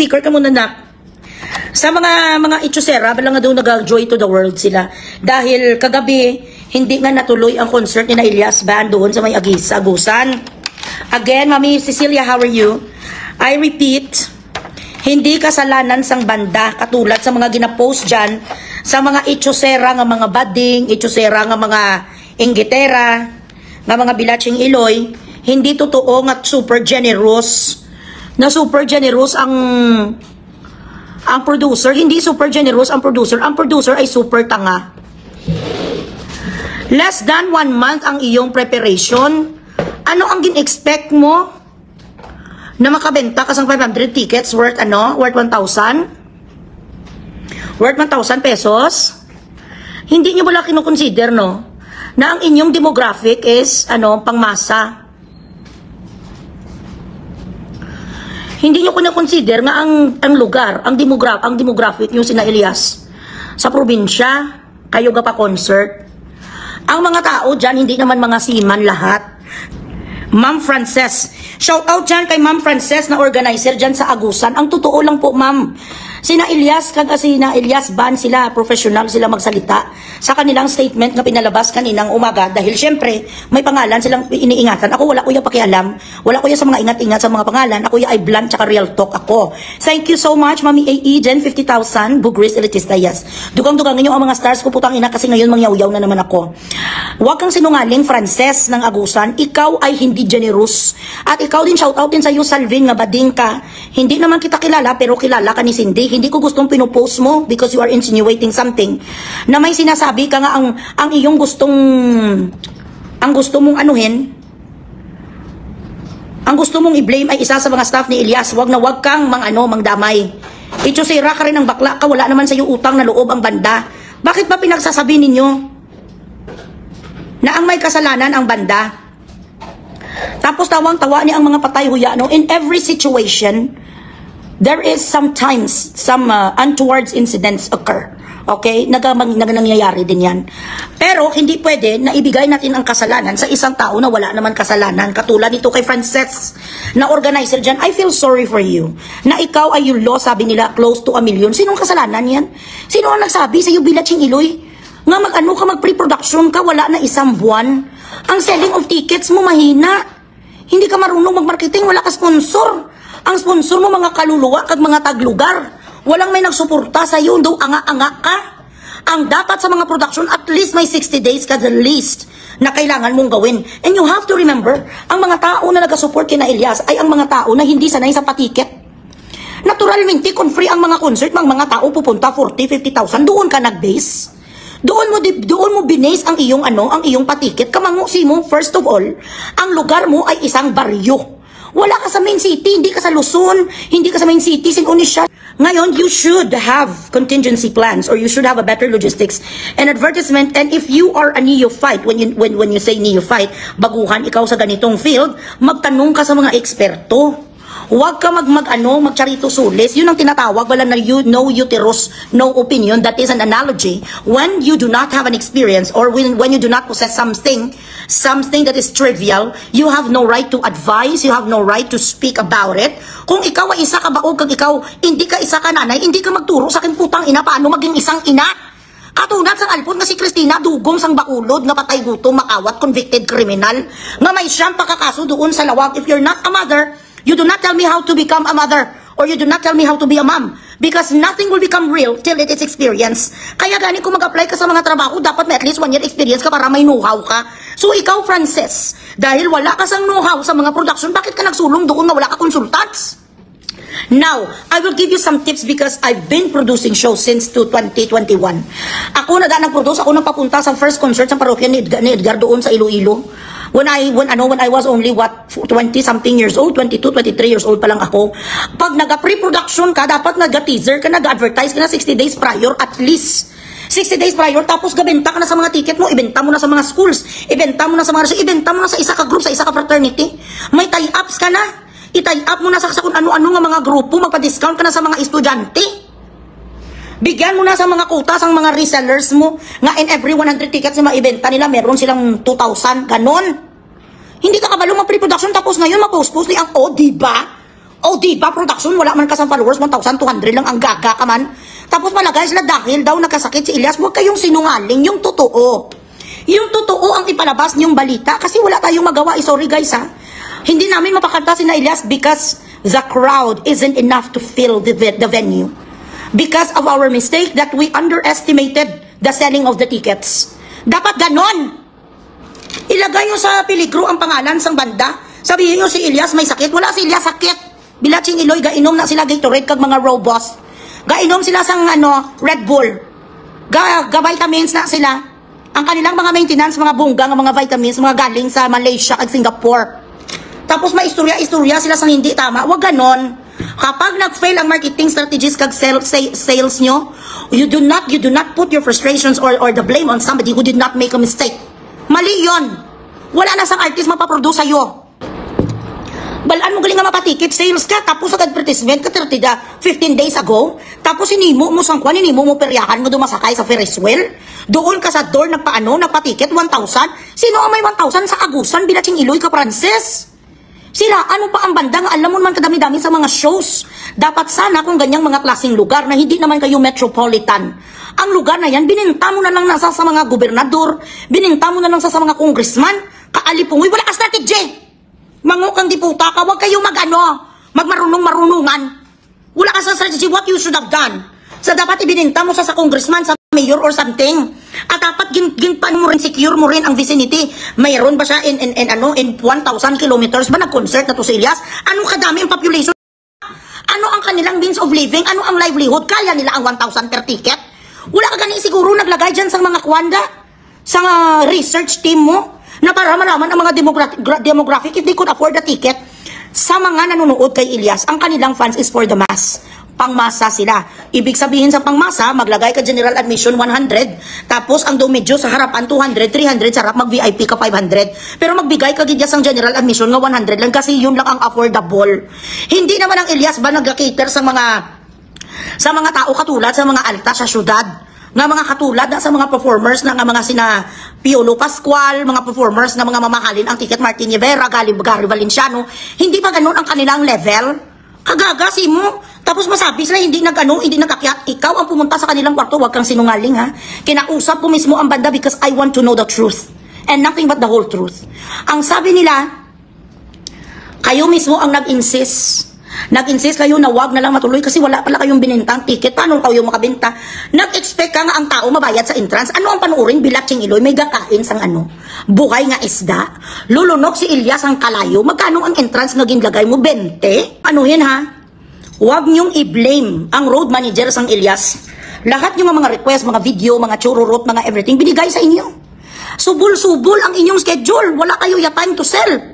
speaker ka muna na. Sa mga ichusera, bala nga daw nag-joy to the world sila. Dahil kagabi, hindi nga natuloy ang concert ni na Elias Band doon sa may Agusan. Again, Mami Cecilia, how are you? I repeat, hindi kasalanan sang banda katulad sa mga ginapost dyan sa mga ichusera nga mga bading, ichusera nga mga inggitera, nga mga bilaching iloy. Hindi totoo nga super generous. Na super generous ang producer. Hindi super generous ang producer. Ang producer ay super tanga. Less than 1 month ang iyong preparation. Ano ang gin-expect mo? Na makabenta ka sang 500 tickets worth ano? Worth 1,000? Worth 1,000 pesos? Hindi nyo wala kinukonsider, no? Na ang inyong demographic is, ano, pangmasa. Hindi nyo kinakonsider nga ang lugar, ang demographic yung sina Elias. Sa probinsya, kayo ga pa concert. Ang mga tao dyan, hindi naman mga seaman lahat. Ma'am Frances, shout out dyan kay Ma'am Frances na organizer dyan sa Agusan. Ang totoo lang po, ma'am, sina Elias Band sila, professional sila magsalita sa kanilang statement na pinalabas kaninang umaga dahil syempre may pangalan silang iniingatan. Ako wala ko yung pakialam, wala ko yung sa mga ingat-ingat sa mga pangalan. Ako yung ay blunt tsaka real talk ako. Thank you so much, Mami AE, Jen 50,000, Bugris Elitista, yes. Dugang-dugang ninyo ang mga stars ko, putang ina, kasi ngayon mangyaw-yaw na naman ako. Huwag kang sinungaling, Frances ng Agusan, ikaw ay hindi generous. At ikaw din, shout out din sa iyo, Salvin, nga bading ka. Hindi naman kita kilala, pero kilala ka ni Cindy. Hindi ko gustong pinupost mo because you are insinuating something na may sinasabi ka nga ang iyong gusto mong anuhin, ang gusto mong i-blame ay isa sa mga staff ni Elias. Wag kang mangdamay. Ichusira ka rin ng bakla ka, wala naman sa iyo utang na loob ang banda. Bakit ba pinagsasabi ninyo na ang may kasalanan ang banda? Tapos tawang-tawa niya ang mga patay huya, no? In every situation, there is sometimes some untoward incidents occur. Okay? Nangyayari din yan. Pero hindi pwede na ibigay natin ang kasalanan sa isang tao na wala naman kasalanan. Katulad nito kay Frances na organizer dyan. I feel sorry for you. Na ikaw ay yung law, sabi nila, close to 1 million. Sinong kasalanan yan? Sino ang nagsabi sa iyo, Bilaching Iloy? Nga mag-pre-production ka, wala na 1 buwan. Ang selling of tickets mo mahina. Hindi ka marunong mag-marketing, wala ka sponsor. Ang sponsor mo mga kaluluwa kag mga taglugar. Walang may nagsuporta sa iyo, daw anga-anga ka. Ang dapat sa mga production, at least may 60 days ka the least na kailangan mong gawin. And you have to remember, ang mga tao na nag-support kina Elias ay ang mga tao na hindi sanay sa patiket. Naturalmente, kung free ang mga concert, mga tao pupunta 40-50,000, doon ka nag-base. Doon mo binase ang iyong patiket. Kamangusi mo, first of all, ang lugar mo ay isang baryo. Wala ka sa main city, hindi ka sa Luzon, hindi ka sa main city, sinunis siya. Ngayon, you should have contingency plans or you should have a better logistics and advertisement. And if you are a neophyte, when you say neophyte, baguhan ikaw sa ganitong field, magtanong ka sa mga eksperto. Huwag ka magcharito sulis. Yun ang tinatawag, wala na no uterus, no opinion. That is an analogy. When you do not have an experience or when you do not possess something that is trivial, you have no right to advise, you have no right to speak about it. Kung ikaw ay isa ka baog, kag ikaw hindi ka isa ka nanay, hindi ka magturo sa akin putang ina paano maging isang ina. Katulad sang alpon nga si Cristina, dugong sang bakulod, nga patay gutom, makawat, convicted criminal, nga may siyang pakakaso doon sa lawag. If you're not a mother, you do not tell me how to become a mother or you do not tell me how to be a mom because nothing will become real till it is experience. Kaya gani kung mag-apply ka sa mga trabaho, dapat may at least 1 year experience ka para may know-how ka. So ikaw, Frances, dahil wala ka sang know-how sa mga production, bakit ka nagsulong doon na wala ka consultants? Now, I will give you some tips because I've been producing shows since 2021. Ako nag-produce, ako nagpapunta sa first concert sa parokya ni Edgar doon sa Iloilo. When I was only 20 something years old, 22, 23 years old pa lang ako. Pag nag-pre-production ka, dapat nag-teaser ka, nag-advertise ka na 60 days prior at least. 60 days prior, tapos gabenta ka na sa mga ticket mo, ibenta mo na sa mga schools, ibenta mo na sa isa ka group, sa isa ka fraternity. May tie-ups ka na. I-tie up mo na sa kung ano-ano nga mga grupo, magpa-discount ka na sa mga estudyante. Bigyan mo na sa mga quotas ang mga resellers mo nga in every 100 tickets na maibenta nila, meron silang 2,000, ganon. Hindi ka kabalo mag pre-production tapos ngayon ma-post-post ni ang, diba? O diba, production, wala man kasang followers, 1,200 lang ang gaga ka man. Tapos malagay sila dahil daw nagkasakit si Elias. Huwag kayong sinungaling, yung totoo. Yung totoo ang ipalabas niyong balita kasi wala tayong magawa. Sorry guys ha. Hindi namin mapakanta si Elias because the crowd isn't enough to fill the venue. Because of our mistake that we underestimated the selling of the tickets. Dapat ganon. Ilagay nyo sa peligro ang pangalan sang banda. Sabihin nyo si Elias may sakit. Wala si Elias sakit. Bilatsing Iloy, gainom na sila Gatorade kag mga robust. Gainom sila sang Red Bull. Vitamins na sila. Ang kanilang mga maintenance, mga bungga, mga vitamins, mga galing sa Malaysia at Singapore. Tapos may istorya sila sang hindi tama. Wag ganon. Kapag nag-fail ang marketing strategies kag sales nyo, you do not put your frustrations or the blame on somebody who did not make a mistake. Mali yon. Wala na sang artist mapaproduce sa'yo. Balaan mo galing nga mapatikit, sales ka, tapos ang advertisement ka 15 days ago, tapos hinimo mo sang kwan, hinimo mo peryahan mo dumasakay sa Ferris wheel, doon ka sa door nagpatikit, 1,000, sino ang may 1,000 sa Agusan, Bilatsing Iloy ka, Francis? Sila, ano pa ang banda nga alam mo man kadami-dami sa mga shows? Dapat sana kung ganyang mga klaseng lugar na hindi naman kayo metropolitan. Ang lugar na yan, bininta mo na lang nasa sa mga gobernador, bininta mo na lang sa mga congressman, kaalipungoy, wala ka strategy. Mangukang diputa ka, huwag kayo magmarunong-marunungan. Wala ka sa strategy, what you should have done. Sa dapat ibininta mo sa congressman, sa mayor or something. At dapat ginpan mo rin, secure mo rin ang vicinity. Mayroon ba siya in 1,000 kilometers ba nag-concert na to si Elias? Anong kadami ang population? Ano ang kanilang means of living? Ano ang livelihood? Kaya nila ang 1,000 per ticket? Wala ka gani siguro naglagay dyan sa mga kwanda? Sa research team mo? Na para malaman ang mga demographic if they could afford the ticket. Sa mga nanonood kay Elias, ang kanilang fans is for the mass. Pangmasa sila. Ibig sabihin sa pangmasa, maglagay ka general admission 100, tapos ang do medyo sa harapan 200, 300, sa harap mag-VIP ka 500. Pero magbigay ka gidya sang general admission nga 100 lang kasi yun lang ang affordable. Hindi naman ang Elias ba nag-cater sa mga tao katulad sa mga alta sa syudad? Nga mga katulad na sa mga performers na nga mga sina Piolo Pascual, mga performers na mga mamahalin ang ticket, Martin Rivera, Gary Valenciano, hindi pa ganun ang kanilang level? Kagagasi mo. Tapos masabi sila hindi nagkakyat. Ikaw ang pumunta sa kanilang kwarto, wag kang sinungaling ha. Kinausap ko mismo ang banda because I want to know the truth. And nothing but the whole truth. Ang sabi nila, kayo mismo ang nag-insist. Nag-insist kayo na wag na lang matuloy kasi wala pala kayong binintang ticket. Paano kayo makabenta? Nag-expect ka nga ang tao mabayad sa entrance. Ano ang panuorin? Bilatsing Iloy, may gakain sang buhay nga isda. Lulunok si Elias ang kalayo. Magkano ang entrance nga ginlagay mo? 20? Ano yan ha? Huwag niyong i-blame ang road manager sang Elias. Lahat yung mga request, mga video, mga chururot, mga everything, binigay sa inyo. Subul-subul ang inyong schedule. Wala kayo ya time to sell.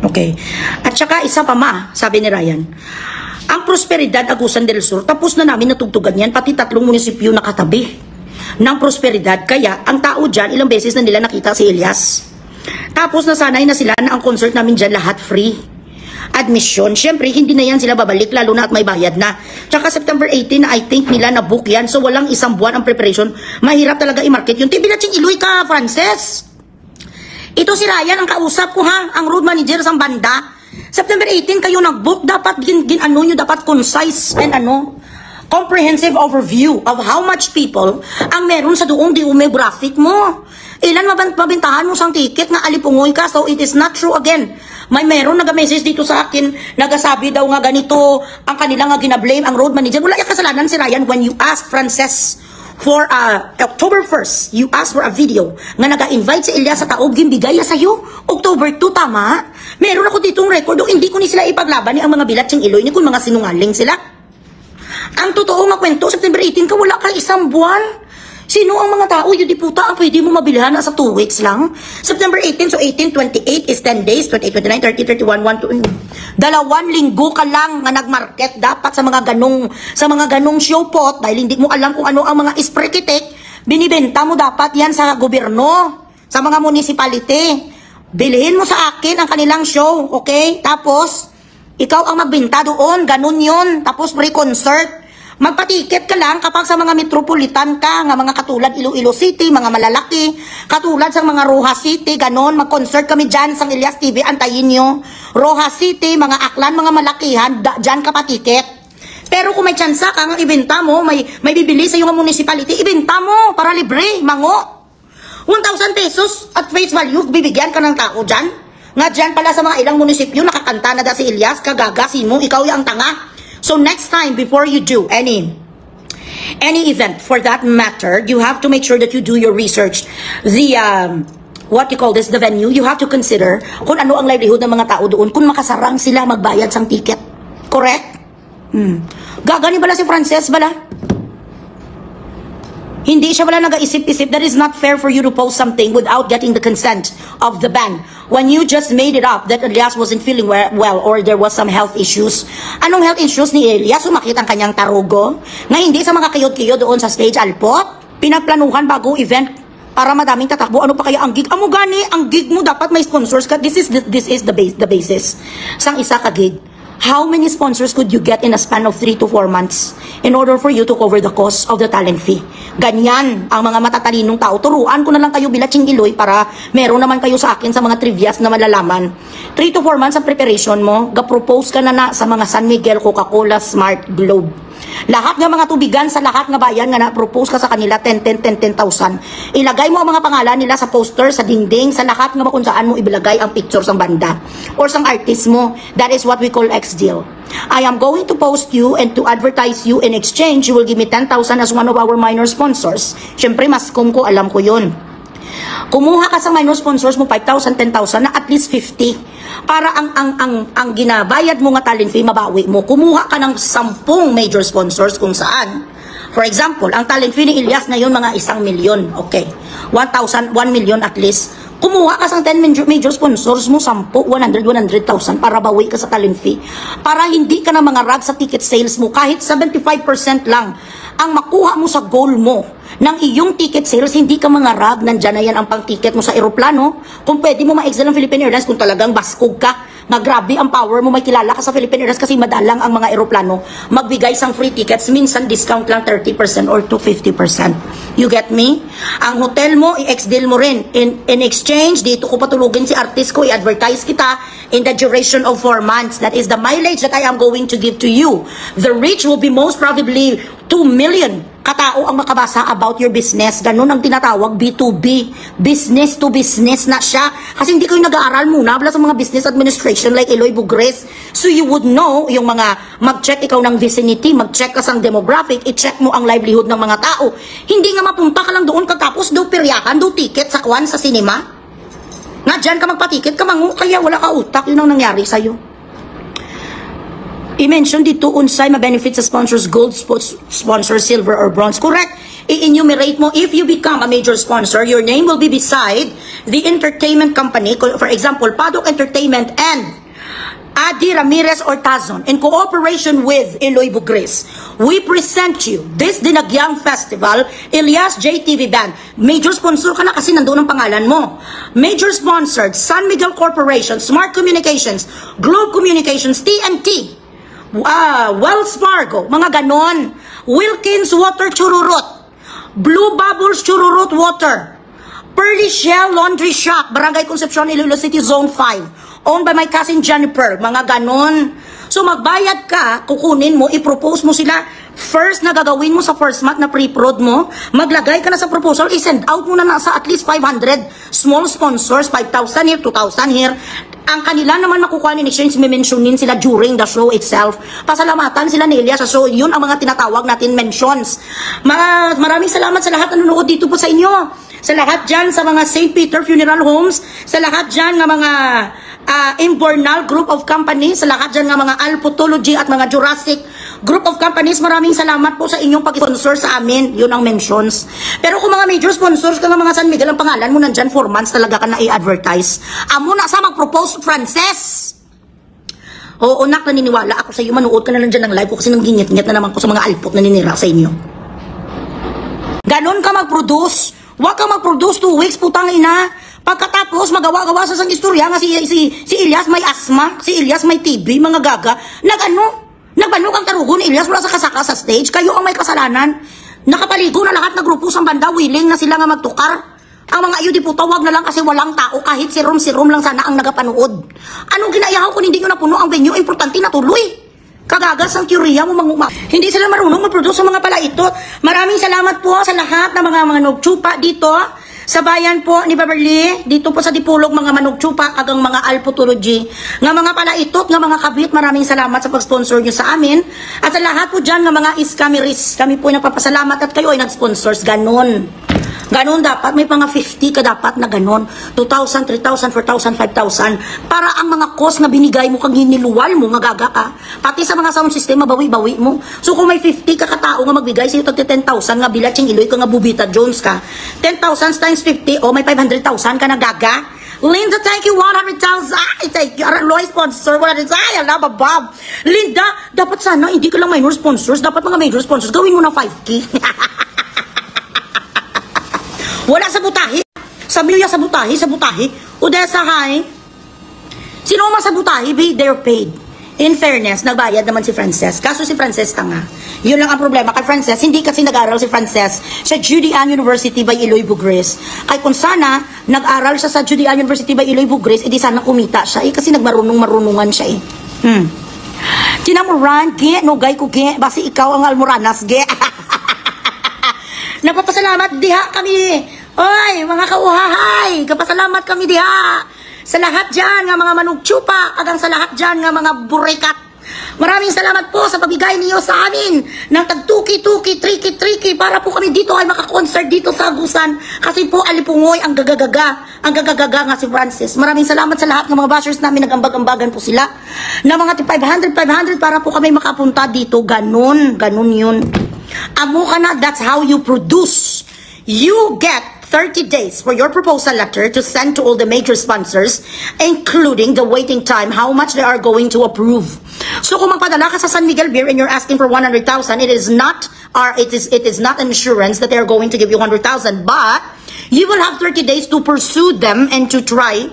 Okay. At saka isa pa sabi ni Ryan, ang Prosperidad Agusan del Sur, tapos na namin natugtugan yan, pati 3 munisipyo nakatabi ng Prosperidad. Kaya, ang tao dyan, ilang beses na nila nakita si Elias. Tapos nasanay na sila na ang concert namin dyan lahat free. Admission, syempre hindi na yan sila babalik, lalo na at may bayad na. Tsaka September 18 na I think nila na book yan, so walang isang buwan ang preparation. Mahirap talaga i-market yun. Bilatsing Iloy ka, Frances. Ito si Ryan ang kausap ko ha, ang road manager sa banda. September 18 kayo nag-book, dapat nyo dapat concise and comprehensive overview of how much people ang meron sa doong demographic mo. Ilan mabintahan mo sang ticket na alipungoy ka, so it is not true again. May meron nag-message dito sa akin, nagasabi daw nga ganito, ang kanila nga ginablame ang road manager. Wala yung kasalanan si Ryan when you asked Frances for October 1st, you asked for a video nga naga-invite si Elias sa taob, gimbigay sa'yo. October 2, tama? Meron ako ditong record, hindi ko ni sila ipaglaban ni ang mga Bilatsing Iloy ni kung mga sinungaling sila. Ang totoo nga kwento, September 18 ka, wala ka isang buwan. Sino ang mga tao, yung diputa, ang pwede mo mabilhan na sa 2 weeks lang? September 18, so 18, 28 is 10 days, 28, 29, 30, 31, 1, 2, 2 linggo ka lang nga nagmarket dapat sa mga ganong show pot, dahil hindi mo alam kung ano ang mga isprekitek, binibenta mo dapat yan sa gobyerno, sa mga municipality. Bilhin mo sa akin ang kanilang show, okay? Tapos, ikaw ang magbenta doon, ganun yun. Tapos free concert. Magpatiket ka lang kapag sa mga metropolitan ka, nga mga katulad Iloilo City, mga malalaki, katulad sa mga Rojas City, ganon, mag-concert kami dyan sa Elias TV, antayin nyo. Rojas City, mga Aklan, mga malakihan, dyan ka patiket. Pero kung may tsansa ka, nga ibenta mo, may bibili sa yung municipality, ibenta mo, para libre, mango. 1,000 pesos at face value, bibigyan ka ng tao dyan. Nga dyan pala sa mga ilang munisipyo, nakakanta na da si Elias, kagagasi mo, ikaw yung tanga. So next time, before you do any event for that matter, you have to make sure that you do your research. The what you call this, the venue, you have to consider kung ano ang livelihood ng mga tao doon, kung makasarang sila magbayad sang ticket. Correct? Gagani bala si Frances bala? Hindi siya wala nag-isip-isip. That is not fair for you to post something without getting the consent of the band. When you just made it up that Elias wasn't feeling well or there was some health issues. Anong health issues ni Elias? Sumakit ang kanyang tarugo? Na hindi sa mga kayod-kiyo doon sa stage alpot? Pinaplanuhan bago event para madaming tatakbo. Ano pa kaya ang gig? Amo gani, ang gig mo dapat may sponsors ka. This is the basis. Sang isa ka gig. How many sponsors could you get in a span of 3 to 4 months in order for you to cover the cost of the talent fee? Ganyan ang mga matatalinong tao. Turuan ko na lang kayo bilatsing iloy para meron naman kayo sa akin sa mga trivias na malalaman. 3 to 4 months ang preparation mo, ga-propose ka na sa mga San Miguel, Coca-Cola, Smart, Globe. Lahat nga mga tubigan sa lahat nga bayan nga na-propose ka sa kanila 10,000. Ilagay mo ang mga pangalan nila sa poster, sa dingding, sa lahat nga kung saan mo ibilagay ang picture sang banda or sang artist mo. That is what we call ex-deal. I am going to post you and to advertise you. In exchange, you will give me 10,000 as one of our minor sponsors. Siyempre, mas kung ko, alam ko yun. Kumuha ka sa minor sponsors mo 5,000, 10,000 na at least 50 para ang ginabayad mo nga talent fee mabawi mo. Kumuha ka ng 10 major sponsors kung saan. For example, ang talent fee ni Elias ngayon mga 1 million. Okay. 1 million at least. Kumuha ka sa 10 major sponsors mo 10, 100,000 para bawi ka sa talent fee. Para hindi ka na mga rag sa ticket sales mo kahit 75% lang ang makuha mo sa goal mo ng iyong ticket sales, hindi ka mga rag, nandyan na yan ang pang-ticket mo sa aeroplano. Kung pwede mo ma-excel ang Philippine Airlines, kung talagang baskog ka, na grabe ang power mo, may kilala ka sa Philippine Airlines kasi madalang ang mga aeroplano, magbigay sang free tickets, minsan discount lang 30% or to 50%. You get me? Ang hotel mo, i-ex-deal mo rin. In exchange, dito ko patulugin si artist ko, i-advertise kita in the duration of 4 months. That is the mileage that I am going to give to you. The reach will be most probably 2 million katao ang makabasa about your business. Ganun ang tinatawag B2B. Business to business na siya. Kasi hindi kayo nag-aaral muna sa mga business administration like Eloy Bugres. So you would know, yung mga mag-check ikaw ng vicinity, mag-check ka sang demographic, i-check mo ang livelihood ng mga tao. Hindi nga mapunta ka lang doon katapos daw peryahan, daw ticket sa kwan sa cinema. Nga dyan ka magpatiket ka mangu, kaya wala ka utak. Yun ang nangyari sa'yo. I-mention dito unsay ma-benefit sa sponsors, gold sponsor, silver or bronze. Correct. I-enumerate mo, if you become a major sponsor, your name will be beside the entertainment company. For example, Paddock Entertainment and Adi Ramirez Ortazon in cooperation with Eloy Bugres. We present you this Dinagyang Festival, Elias JTV Band. Major sponsor ka na kasi nandoon ang pangalan mo. Major sponsored, San Miguel Corporation, Smart Communications, Globe Communications, TNT, Wells Fargo, mga ganon. Wilkins Water Chururut, Blue Bubbles Chururut Water, Pearly Shell Laundry Shop, Barangay Concepcion, Iloilo City, Zone 5, owned by my cousin Jennifer, mga ganon. So magbayad ka, kukunin mo, i-propose mo sila. First na gagawin mo sa first month na pre-prod mo, maglagay ka na sa proposal, i-send out mo na sa at least 500 small sponsors, 5,000 here, 2,000 here. Ang kanila naman makukuha ni exchange, may mentionin sila during the show itself. Pasalamatan sila ni Elias sa show. Yun ang mga tinatawag natin mentions. Maraming salamat sa lahat na nanonood dito po sa inyo. Sa lahat dyan sa mga St. Peter Funeral Homes, sa lahat dyan ng mga Imbornal Group of Companies, sa lahat dyan ng mga Alpotology at mga Jurassic Group of Companies, maraming salamat po sa inyong pag-sponsor sa amin. Yun ang mentions. Pero kung mga major sponsors ka ng mga San Miguel, ang pangalan mo nandyan 4 months talaga ka na i-advertise. Amo na sa mag-propose, Frances. Oo, nak, naniniwala ako sa iyo. Manood ka na lang dyan ng live ko kasi nang ginyat-nyat na naman ko sa mga alpot na ninira sa inyo. Ganon ka mag-produce. Huwag ka mag-produce 2 weeks, putang ina. Pagkatapos, magawa-gawa sa istorya nga si Elias may asma, si Elias may TB, mga gaga. Nag-ano? Nagbanog ang tarugo ni Elias wala sa kasaka sa stage. Kayo ang may kasalanan. Nakapaligo na lahat ng grupo sa banda, willing na sila nga magtukar. Ang mga iyo di po tawag na lang kasi walang tao, kahit sirom-sirom lang sana ang nagapanood. Anong ginayaw kung hindi nyo napuno ang venue? Importante na tuloy. Kagagas ang teorya mo hindi sila marunong mag-produce ng mga palaitot. Maraming salamat po sa lahat ng mga nugtsupa dito sa bayan po ni Beverly, dito po sa Dipulog, mga manugtsupa kagang mga alpotology, nga mga palaitot, nga mga kabit. Maraming salamat sa pag-sponsor nyo sa amin. At sa lahat po dyan nga mga iskameris, kami po nagpapasalamat at kayo ay nag-sponsors. Ganon. Ganon dapat, may mga 50 ka dapat na ganon. 2,000, 3,000, 4,000, 5,000. Para ang mga cost na binigay mo kang hiniluwal mo, nga gaga ka. Pati sa mga sound system, mabawi-bawi mo. So kung may 50 ka katao nga magbigay sa'yo tagti 10,000 nga bilatsing iloy ka nga Bubita Jones ka. 10,000 times 50, may 500,000 ka na gaga. Linda, thank you, 100,000. Thank you. Loy sponsor, 100,000. Ala, babab. Linda, dapat sana, hindi ka lang minor sponsors. Dapat mga major sponsors, gawin mo ng 5K. Wala sa butahi. Sabi niya sa butahi. Odessa High. Sino man sa butahi, they're paid. In fairness, nagbayad naman si Frances. Kaso si Frances tanga. Yun lang ang problema kay Frances. Hindi kasi nag-aral si Frances sa Judy Ann University by Eloy Bugres. Kaya kung sana, nag-aral siya sa Judy Ann University by Eloy Bugres, edi sana kumita siya. Kasi nagmarunong-marunungan siya Tinamuran, no gay ko, basi ikaw ang almoranas, Napapasalamat diha kami. Oy, mga kauhahay, kapasalamat kami diha. Sa lahat dyan nga mga manugtsupa, agang sa lahat dyan nga mga burikat. Maraming salamat po sa pabigay niyo sa amin ng tagtuki-tuki, triki-triki para po kami dito ay makakoncert dito sa Agusan. Kasi po alipungoy ang gagagaga. Ang gagagaga nga si Francis. Maraming salamat sa lahat ng mga bashers namin. Nagambag-ambagan po sila na mga 500 para po kami makapunta dito. Ganun yun. Amo ka na, that's how you produce. You get 30 days for your proposal letter to send to all the major sponsors, including the waiting time, how much they are going to approve. So kung magpadala ka sa San Miguel Beer and you're asking for 100,000, it is not an insurance that they are going to give you 100,000, but you will have 30 days to pursue them and to try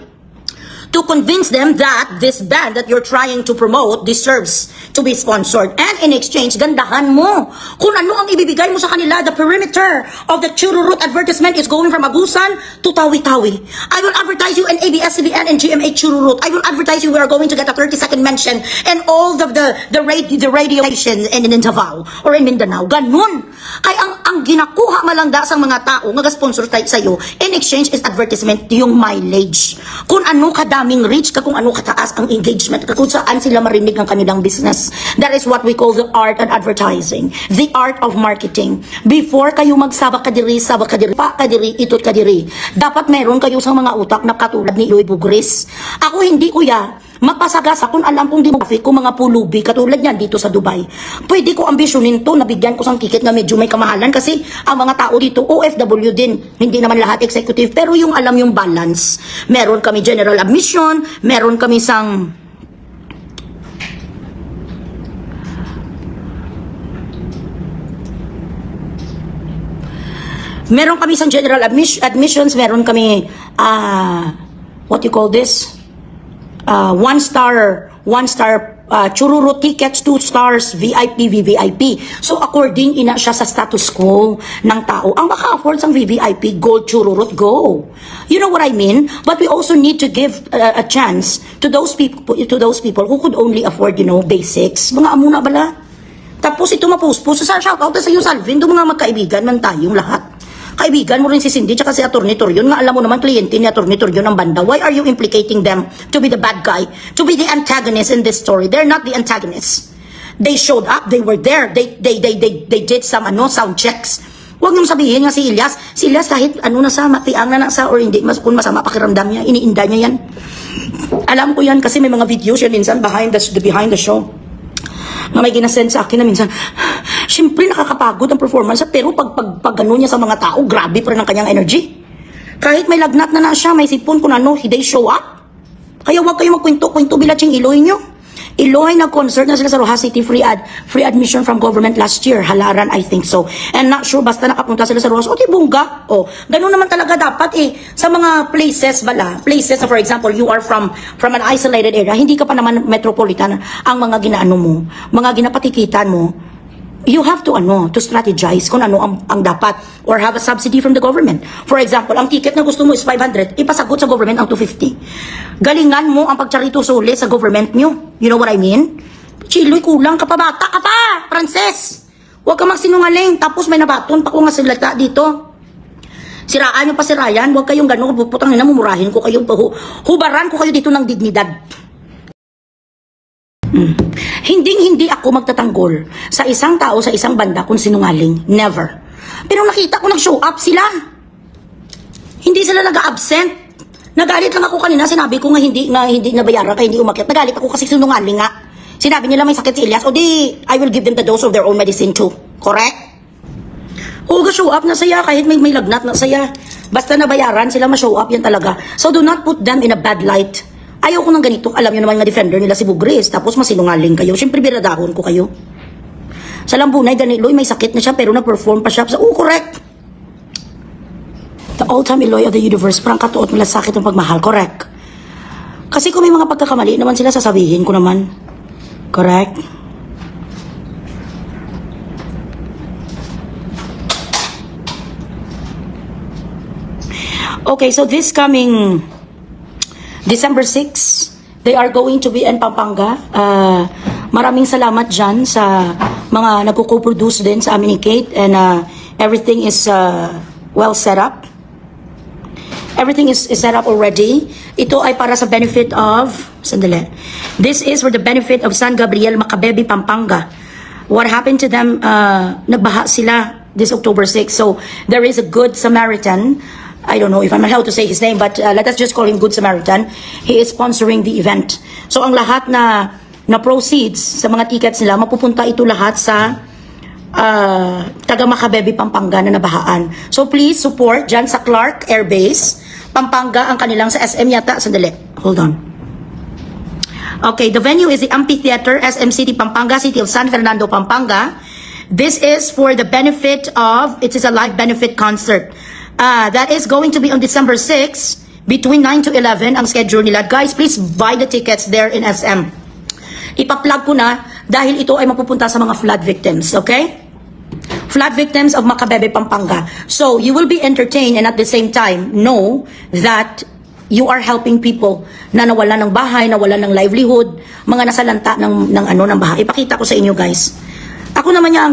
to convince them that this band that you're trying to promote deserves to be sponsored. And in exchange, gandahan mo kung ano ang ibibigay mo sa kanila. The perimeter of the Chururut advertisement is going from Agusan to Tawi-Tawi. I will advertise you in ABS-CBN and GMA Chururut. I will advertise you we are going to get a 30-second mention and all the radio stations in Davao or in Mindanao. Ganun. Kaya ang ginakuha malangda sa mga tao nga sponsor type sa'yo, in exchange is advertisement, yung mileage. Kung ano kadaming reach ka, kung ano kataas ang engagement, kung saan sila marinig ang kanilang business. That is what we call the art of advertising. The art of marketing. Before kayo magsabak kadiri, pa kadiri, itot kadiri, dapat meron kayo sa mga utak na katulad ni Eloy Bugres. Ako hindi kuya, magpasagasa kung alam kong demographic ko mga pulubi katulad niyan dito sa Dubai. Pwede ko ambisyonin to, nabigyan ko sang ticket na medyo may kamahalan kasi ang mga tao dito OFW din, hindi naman lahat executive, pero yung alam yung balance. Meron kami general admission, meron kami sang general admissions, meron kami what you call this? One star Chururut tickets, 2 stars, VIP, VVIP. So according ina siya sa status quo ng tao. Ang maka-afford sang VVIP, Gold Chururut, go. You know what I mean? But we also need to give a chance to those people who could only afford, basics. Mga amuna bala. Tapos ito mapost-post sa shoutout sa iyo, Salvin, do mga magkaibigan man tayong lahat. Kaibigan mo rin si Cindy tsaka si Atty. Torion, nga alam mo naman kliyente ni Atty. Torion ng banda. Why are you implicating them to be the bad guy, to be the antagonist in this story? They're not the antagonists. They showed up, they were there, they did some sound checks. Huwag niyong sabihin nga si Elias kahit matiang na sa or hindi, kung masama pakiramdam niya, iniinda niya yan. Alam ko yan kasi may mga videos yan minsan behind the show. Na may ginasend sa akin na minsan, siyempre nakakapagod ang performance, pero pag gano'n niya sa mga tao, grabe pa rin ang kanyang energy. Kahit may lagnat na siya, may sipon kung they show up. Kaya huwag kayo magkwento-kwento bilatsing iloy nyo. Iloy nag-concert na sila sa Rojas City, free admission from government last year. Halaran, I think so. And not sure, basta nakapunta sila sa Rojas. O, di bungga. O, ganun naman talaga dapat eh. Sa mga places, places, for example, you are from an isolated area, hindi ka pa naman metropolitan, ang mga ginaano mo, mga ginapatikitan mo, you have to strategize kung ano ang dapat or have a subsidy from the government. For example, ang ticket na gusto mo is 500, ipasagot sa government ang 250. Galingan mo ang pagcharito suli sa government nyo. You know what I mean? Chiloy, kulang ka pa, bata ka pa, Frances. Huwag ka magsinungaling, tapos may nabaton pa ko nga silata dito. Siraan nyo pa si Ryan, huwag kayong gano'n, putang ina, mumurahin ko kayo, hubaran ko kayo dito ng dignidad. Hindi ako magtatanggol sa isang tao, sa isang banda kung sinungaling. Never. Pero nakita ko nag-show up sila. Hindi sila nag-absent. Nagalit lang ako kanina, sinabi ko nga hindi nabayaran kaya hindi umakyat. Nagalit ako kasi sinungaling nga. Sinabi nila may sakit si Elias, o di, I will give them the dose of their own medicine too. Correct? O, show up na saya, kahit may lagnat na saya. Basta nabayaran sila, ma-show up yan talaga. So do not put them in a bad light. Ayaw ko ng ganito. Alam nyo naman nga defender nila si Bugres. Tapos masinungaling kayo. Siyempre biradahon ko kayo. Sa Lambunay, Daniloy, may sakit na siya pero na-perform pa siya. Correct. The all-time Eloy of the universe. Parang katuot nila sakit ng pagmahal. Correct. Kasi kung may mga pagkakamali naman sila, sasabihin ko naman. Correct. Okay, so this coming December 6, they are going to be in Pampanga. Maraming salamat dyan sa mga nagko-co-produce din sa amin ni Kate, and everything is well set up. Everything is set up already. Ito ay para sa benefit of, sandali. This is for the benefit of San Gabriel, Macabebe, Pampanga. What happened to them, nagbaha sila this October 6. So there is a Good Samaritan. I don't know if I'm allowed to say his name, but let us just call him Good Samaritan. He is sponsoring the event. So ang lahat na proceeds sa mga tickets nila, mapupunta ito lahat sa taga Macabebe, Pampanga na nabahaan. So please support dyan sa Clark Air Base, Pampanga, ang kanilang sa SM yata. Sandali, hold on. Okay, the venue is the Amphitheater, SM City, Pampanga, City of San Fernando, Pampanga. This is for the benefit of, it is a live benefit concert. That is going to be on December 6, between 9 to 11 ang schedule nila. Guys, please buy the tickets there in SM. Ipa-plug ko na dahil ito ay mapupunta sa mga flood victims, okay? Flood victims of Macabebe, Pampanga. So, you will be entertained and at the same time know that you are helping people na nawala ng bahay, nawala ng livelihood, mga nasalanta ng bahay. Ipakita ko sa inyo, guys. Ako naman niya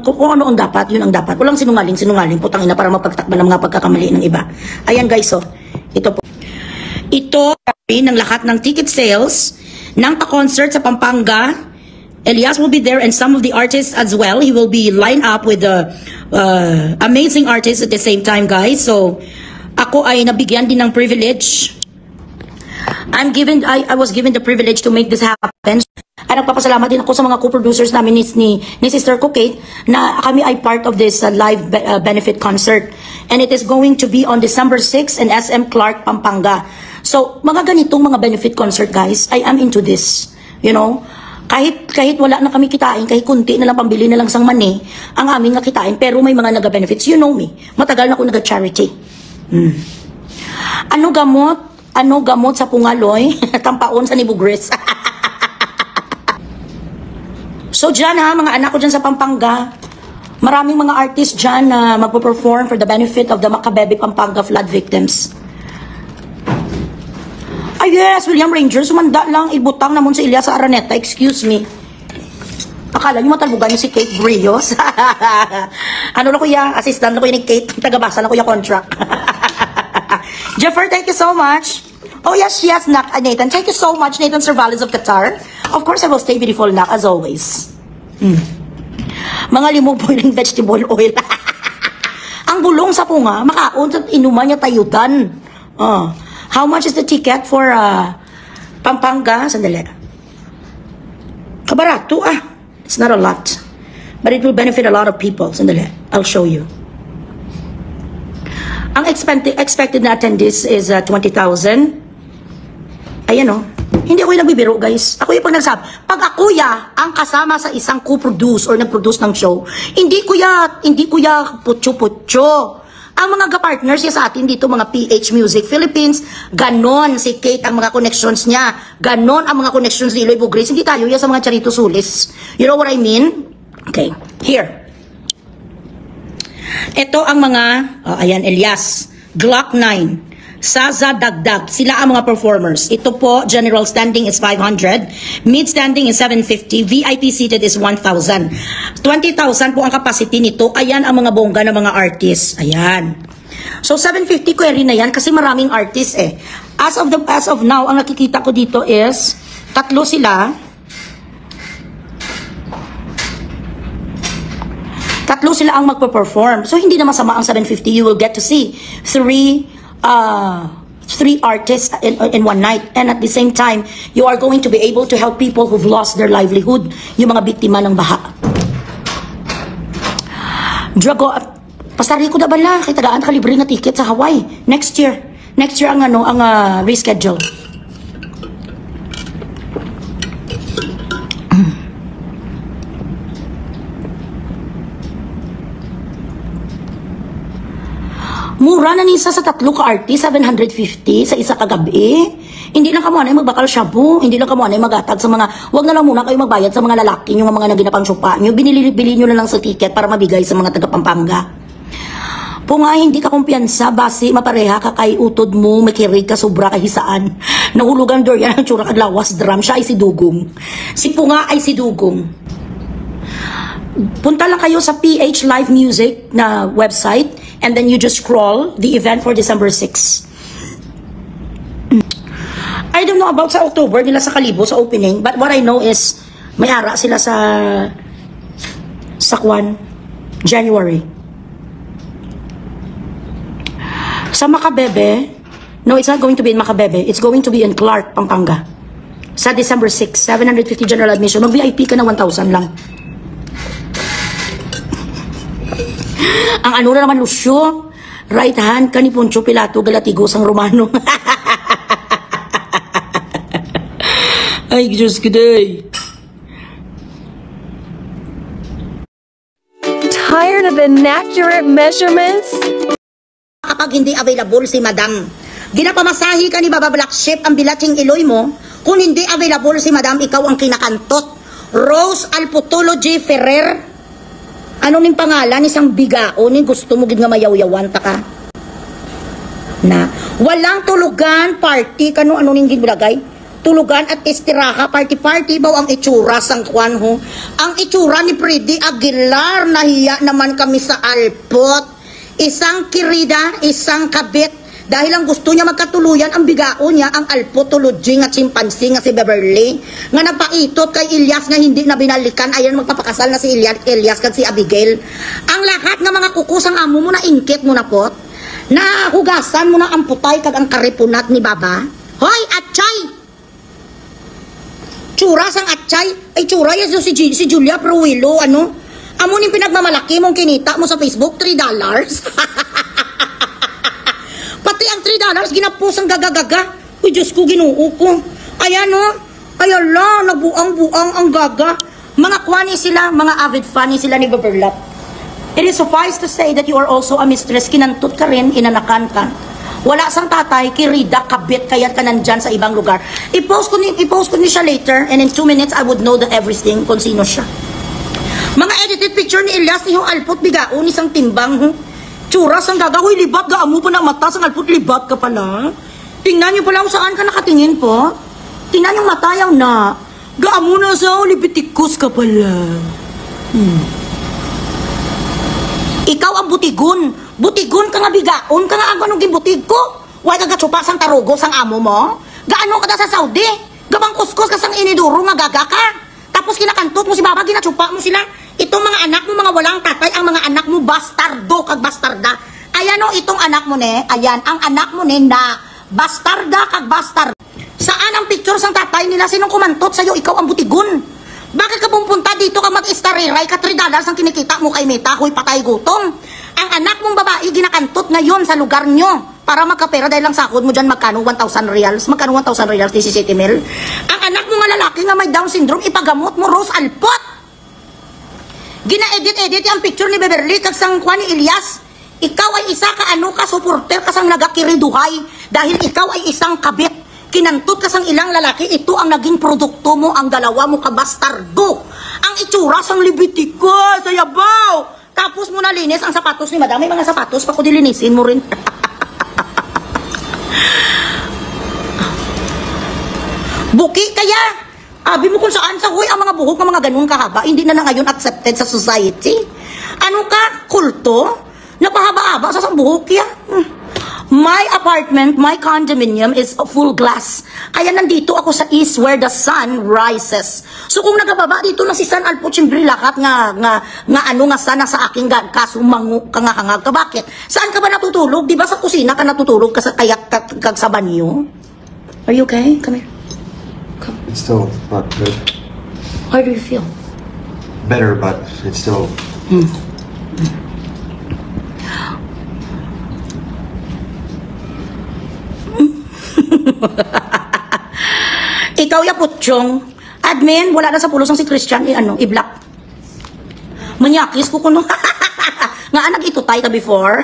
kung ano ang dapat, yun ang dapat. Walang sinungaling, putang ina para mapagtakban ng mga pagkakamali ng iba. Ayan guys, so, ito po. Ito ng lahat ng ticket sales ng pa-concert sa Pampanga. Elias will be there and some of the artists as well. He will be lined up with the amazing artists at the same time, guys. So, ako ay nabigyan din ng privilege. I was given the privilege to make this happen. Ay nagpapasalamat din ako sa mga co-producers namin ni Sister ko Kate na kami ay part of this live benefit concert. And it is going to be on December 6 in SM Clark, Pampanga. So, mga ganitong mga benefit concert, guys, I am into this. You know, kahit wala na kami kitain, kahit kunti na lang, pambili na lang sang mani, ang aming nakitain, pero may mga naga-benefits. You know me, matagal na ako naga-charity. Ano gamot sa Pungaloy? Tampaon sa Nibugres. So dyan mga anak ko dyan sa Pampanga, maraming mga artists dyan na magpo-perform for the benefit of the Macabebe, Pampanga flood victims. Ay yes, William Ranger, sumanda lang, ibutang naman si Elias sa Araneta, excuse me. Akala nyo matalbugan nyo si Kate Brios. Ano na kuya, assistant na kuya ni Kate, tagabasa na kuya contract. Jeffer, thank you so much. Oh yes, Nathan. Thank you so much, Nathan Cervales of Qatar. Of course, I will stay beautiful, Nak, as always. Mga limong boiling vegetable oil. Ang bulong sa punga, makaon sa inuman niya tayutan. How much is the ticket for Pampanga? Sandali. Kabarato, It's not a lot. But it will benefit a lot of people. Sandali. I'll show you. Ang expected na attendees is 20,000. Ayan Hindi ako yung nagbibiro, guys. Ako yung pag nagsabi. Pag ako ang kasama sa isang co-produce or nag-produce ng show, hindi ko ya putyo-putyo. Ang mga ka-partners niya sa atin dito, mga PH Music Philippines, ganon si Kate ang mga connections niya. Ganon ang mga connections ni Eloy Bugris. Hindi tayo yan sa mga Charito Sulis. You know what I mean? Okay, here. Ito ang mga, ayan, Elias, Glock 9, Saza Dagdag, sila ang mga performers. Ito po, general standing is 500, mid standing is 750, VIP seated is 1,000. 20,000 po ang capacity nito. Ayan ang mga bongga ng mga artists. Ayan. So 750 query na yan kasi maraming artists eh. As of now, ang nakikita ko dito is tatlo sila. Tatlo sila ang magpe-perform. So hindi na masama ang 750. You will get to see three artists in one night, and at the same time you are going to be able to help people who've lost their livelihood, yung mga biktima ng baha. Drago, pasari ko na bala kay tagaan kalibre nga ticket sa Hawaii next year ang reschedule. Mura na nisa sa tatlo ka artist, 750 sa isa kagabi. Hindi lang kamo anay magbakal shabu, hindi lang kamo anay magatag sa mga, wag na lang muna kayo magbayad sa mga lalaki, yung mga naginapang syupa nyo, bili nyo na lang sa ticket para mabigay sa mga taga Pampanga. Punga, hindi ka kumpiyansa, basi mapareha ka kay utod mo, makirig ka, sobra kahisaan. Nahulugan Dorian ang tsura kaglawas drum, siya ay si Dugong. Si Punga ay si Dugong. Punta lang kayo sa PH Live Music na website, and then you just scroll the event for December 6. I don't know about sa October nila sa Kalibo sa opening, but what I know is may ara sila sa Kwan, January. Sa Makabebe, no, it's not going to be in Makabebe, it's going to be in Clark, Pampanga. Sa December 6, 750 general admission. Mag-VIP ka na 1,000 lang. Ang ano na naman, Lucio, right hand ka ni Poncio Pilato, Galatigos ang Romano. Ay, Diyos ko day. Tired of inaccurate measurements? Kapag hindi available si Madam, ginapamasahi ka ni Baba Black Sheep ang bilating iloy mo, kung hindi available si Madam, ikaw ang kinakantot. Rose Alputology Ferrer. Ano ning pangalan? Isang bigao ning gusto mo gid nga mayaw-yawan ta ka. Na walang tulugan party kano ano ning gibulagay? Tulugan at istiraha party baw ang itsura sang kwan ho. Ang itsura ni Freddy Aguilar, nahiya naman kami sa Alpot. Isang kirida, isang kabit. Dahil ang gusto niya magkatuluyan, ang bigao niya, ang alpotology nga chimpanzee nga si Beverly, nga napaitot kay Elias nga hindi na binalikan, ayan magpapakasal na si Elias kag si Abigail. Ang lahat ng mga kukusang amo mo na ingkit mo na pot, na hugasan mo na ang putay kag ang karipunat ni Baba. Hoy, atchay! Tsura sang atchay, ay tsura yan si Julia Pruilo, ano? Amo ning pinagmamalaki mong kinita mo sa Facebook, $3. Pati ang $3 ginapos ang gagagaga. Uy, Diyos ko, ginoo ko. Ayan o. Ayan la, nabuang-buang ang gaga. Mga kwani sila, mga avid funny sila ni Beverly. It is suffice to say that you are also a mistress. Kinantot ka rin, inanakan ka. Wala sang tatay, kirida, kabit, kaya't ka nandyan sa ibang lugar. I-post ko ni siya later, and in 2 minutes, I would know that everything kung sino siya. Mga edited picture ni Elias, ni Hong Alpot, bigao, ni sang timbang, tsura sang gagahoy, libat, gaamo pa na mata, sang Alpot, libat ka pala. Tingnan niyo pala kung saan ka nakatingin po. Tingnan yung mata yaw na. Gaamo na sa lipitikos ka pala. Ikaw ang butigon. Butigon ka nga bigaon ka nga ang ganong gibutig ko. Huwag ka gatsupa sang tarugo sang amo mo. Gaano ka da sa Saudi? Gabang kuskus ka sang iniduro nga gaga ka. Tapos kinakantot mo si Baba, ginatsupa mo sila. Itong mga anak mo, mga walang tatay, ang mga anak mo, bastardo kag bastarda. Ayan o, itong anak mo ne, ayan, ang anak mo ne na bastarda kag bastard. Saan ang picture sang tatay nila? Sinong kumantot sa'yo? Ikaw ang butigon. Bakit ka pumunta dito ka mag-istariray ka $3 ang kinikita mo kay Meta? Huy, patay gutom. Ang anak mong babae ginakantot ngayon sa lugar nyo. para magkapera dahil lang sahod mo dyan magkano 1,000 reals. Magkano 1,000 reals? 17 mil. Ang anak mo nga lalaki nga may Down syndrome, ipagamot mo, Rose Alpot. Gina-edit ang picture ni Beverly kag sang Juan ni Elias. Ikaw ay isa ka supporter ka sang nagakiriduhay dahil ikaw ay isang kabit. Kinantot ka sang ilang lalaki, ito ang naging produkto mo, ang dalawa mo kabastardo. Ang itsura sang libitiko, sayabaw. Tapos mo nalinis ang sapatos ni madam. May mga sapatos pa ko dilinisin mo rin. Buki kaya. Abi mo kung saan sa huy ang mga buhok ng mga ganun kahaba. Hindi na ngayon accepted sa society. Ano ka? Kulto? Napahaba-haba sa buhok ya. My apartment, my condominium is full glass. Kaya nandito ako sa east where the sun rises. So kung nagababa dito na si San Alpo Chimbrilakat nga sana sa aking kasumango ka nga hangag ka. Bakit? Saan ka ba natutulog? Di ba sa kusina ka natutulog ka sa kayak kag sa banyo? Are you okay? Come here. Come. It's still not good. How do you feel? Better, but it's still. Ikaw ya putsyong. Admin, wala na sa pulos ang si Christian i-block. Manyakis ko kuno. Nga anak itutay ka before.